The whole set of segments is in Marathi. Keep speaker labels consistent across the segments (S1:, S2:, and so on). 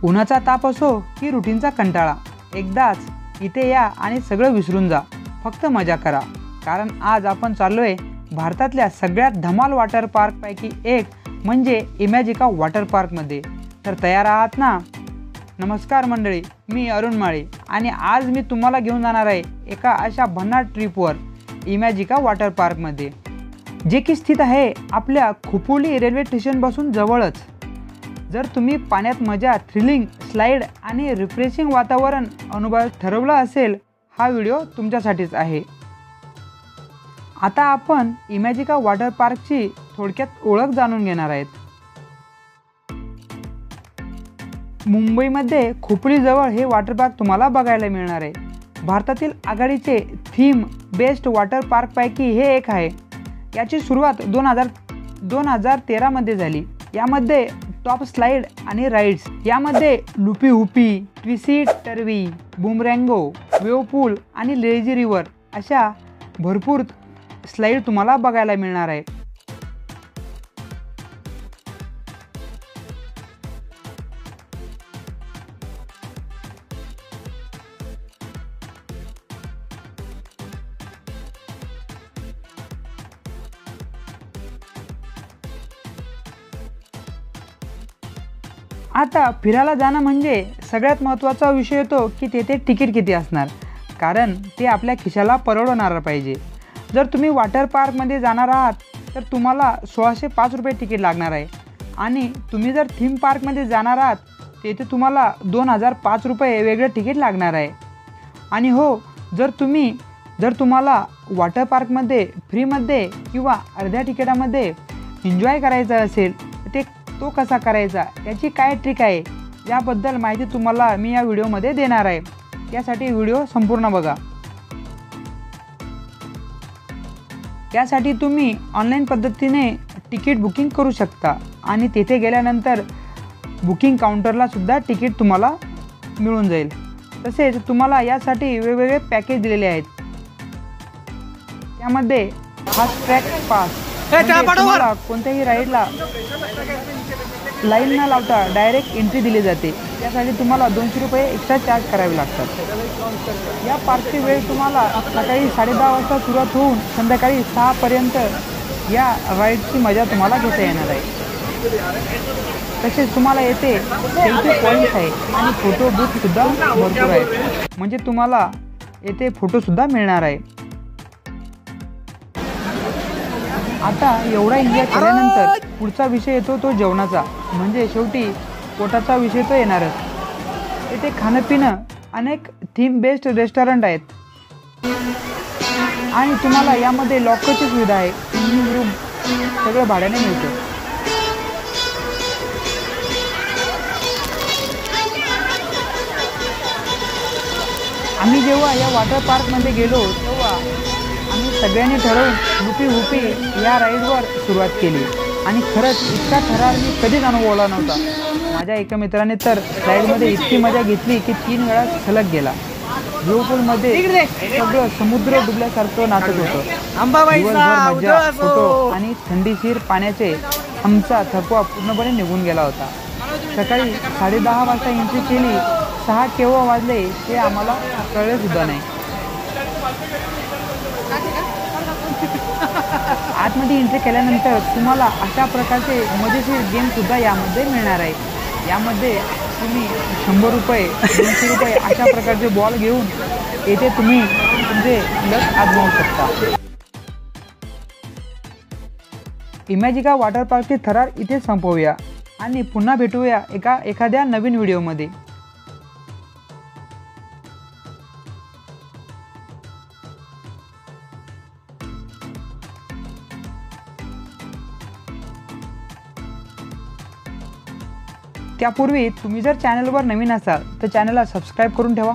S1: उन्हाचा ताप असो की रुटीनचा कंटाळा, एकदाच इथे या आणि सगळं विसरून जा, फक्त मजा करा. कारण आज आपण चाललोय भारतातल्या सगळ्यात धमाल वॉटर पार्कपैकी एक म्हणजे इमॅजिका वॉटर पार्कमध्ये. तर तयार आहात ना? नमस्कार मंडळी, मी अरुण माळे आणि आज मी तुम्हाला घेऊन जाणार आहे एका अशा भन्नाट ट्रिपवर इमॅजिका वॉटर पार्कमध्ये, जे की स्थित आहे आपल्या खोपोली रेल्वे स्टेशनपासून जवळच. जर तुम्ही पाण्यात मजा, थ्रिलिंग, स्लाईड आणि रिफ्रेशिंग वातावरण अनुभवायचं ठरवलं असेल, हा व्हिडिओ तुमच्यासाठीच आहे. आता आपण इमॅजिका वॉटर पार्कची थोडक्यात ओळख जाणून घेणार आहेत. मुंबईमध्ये खोपोलीजवळ हे वॉटर पार्क तुम्हाला बघायला मिळणार आहे. भारतातील आघाडीचे थीम बेस्ट वॉटर पार्कपैकी हे एक आहे. याची सुरुवात 2013मध्ये झाली. यामध्ये टॉप स्लाईड आणि राईड्स, यामध्ये लुपी हुपी, ट्विसी टर्वी, बुमरँगो, वेव पूल आणि लेझी रिव्हर अशा भरपूर स्लाईड तुम्हाला बघायला मिळणार आहे. आता फिरायला जाणं म्हणजे सगळ्यात महत्त्वाचा विषय येतो की तेथे तिकीट किती असणार, कारण ते आपल्या खिशाला परवडणार पाहिजे. जर तुम्ही वॉटर पार्कमध्ये जाणार आहात तर तुम्हाला 1605 रुपये तिकीट लागणार आहे आणि तुम्ही जर थीम पार्कमध्ये जाणार आहात तेथे तुम्हाला 2005 रुपये वेगळं तिकीट लागणार आहे. आणि हो, जर तुम्हाला वॉटर पार्कमध्ये फ्रीमध्ये किंवा अर्ध्या तिकिटामध्ये एन्जॉय करायचं असेल तो कसा करायचा, त्याची काय ट्रिक आहे, याबद्दल माहिती तुम्हाला मी या व्हिडिओमध्ये देणार आहे. त्यासाठी व्हिडिओ संपूर्ण बघा. यासाठी तुम्ही ऑनलाईन पद्धतीने तिकीट बुकिंग करू शकता आणि तेथे गेल्यानंतर बुकिंग काउंटरला सुद्धा तिकीट तुम्हाला मिळून जाईल. तसेच तुम्हाला यासाठी वेगवेगळे पॅकेज दिलेले आहेत. त्यामध्ये फास्ट ट्रॅक पास, तुम्हाला कोणत्याही राईडला लाईन न लावता डायरेक्ट एंट्री दिली जाते. त्यासाठी तुम्हाला 200 रुपये एक्स्ट्रा चार्ज करावे लागतात. या पार्कची वेळ तुम्हाला सकाळी 10:30 वाजता सुरुवात होऊन संध्याकाळी 6पर्यंत या राईडची मजा तुम्हाला घेता येणार आहे. तसेच तुम्हाला येथे सेल्फी पॉईंट्स आहे आणि फोटो बूथसुद्धा भरपूर आहेत, म्हणजे तुम्हाला येथे फोटोसुद्धा मिळणार आहे. आता एवढा एन्जॉय केल्यानंतर पुढचा विषय येतो तो जेवणाचा, म्हणजे शेवटी पोटाचा विषय तो येणारच. येथे खाणं पिणं अनेक थीम बेस्ड रेस्टॉरंट आहेत आणि तुम्हाला यामध्ये लॉकरची सुविधा आहे. स्विमिंग रूम सगळं भाड्याने मिळतं. आम्ही जेव्हा या वॉटर पार्कमध्ये गेलो तेव्हा आम्ही सगळ्यांनी ठरवून लुपी हुपी या राईडवर सुरुवात केली आणि खरंच इतका थरार मी कधीच अनुभवला नव्हता. माझ्या एका मित्राने तर स्लाईडमध्ये इतकी मजा घेतली की 3 वेळा सलग गेला. वेव पूलमध्ये सगळं समुद्र डुबल्यासारखं नाचत होतं. दिवसभर मजा, फोटो आणि थंडीशीर पाण्याचे आमचा थकवा पूर्णपणे निघून गेला होता. सकाळी 10:30 वाजता एंट्री केली. 6 केव्हा वाजले ते आम्हाला कळले सुद्धा नाही. आतमध्ये एंट्री केल्यानंतर तुम्हाला अशा प्रकारचे मजेशीर गेमसुद्धा यामध्ये मिळणार आहे. यामध्ये तुम्ही 100 रुपये, 200 रुपये अशा प्रकारचे बॉल घेऊन येथे तुम्ही तुमचे लस आजमावू शकता. इमॅजिका वॉटर पार्कची थरार इथे संपवूया आणि पुन्हा भेटूया एखाद्या नवीन व्हिडिओमध्ये. त्यापूर्वी तुम्ही जर चॅनलवर नवीन असाल तर चॅनलला सबस्क्राईब करून ठेवा.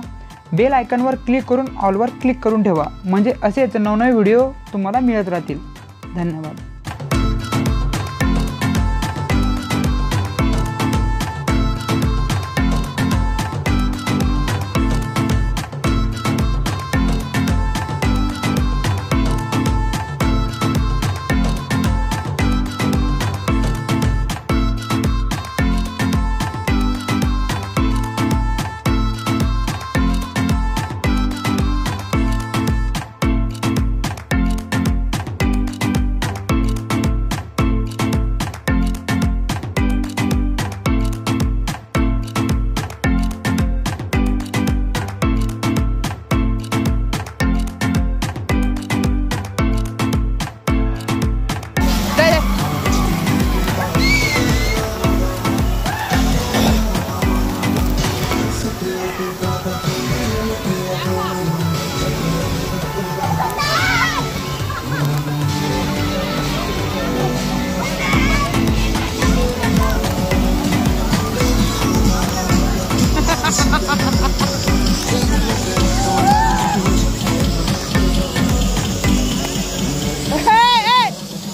S1: बेल आयकॉनवर क्लिक करून ऑलवर क्लिक करून ठेवा, म्हणजे असेच नवनवे व्हिडिओ तुम्हाला मिळत राहतील. धन्यवाद.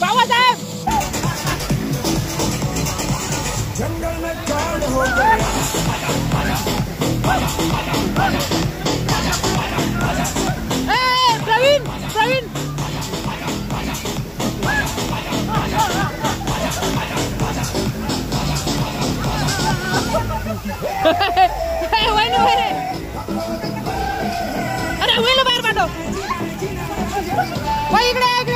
S1: बाबासाहेब प्रवीण प्रवीण अरे होईल बाहेर पाठव इकडे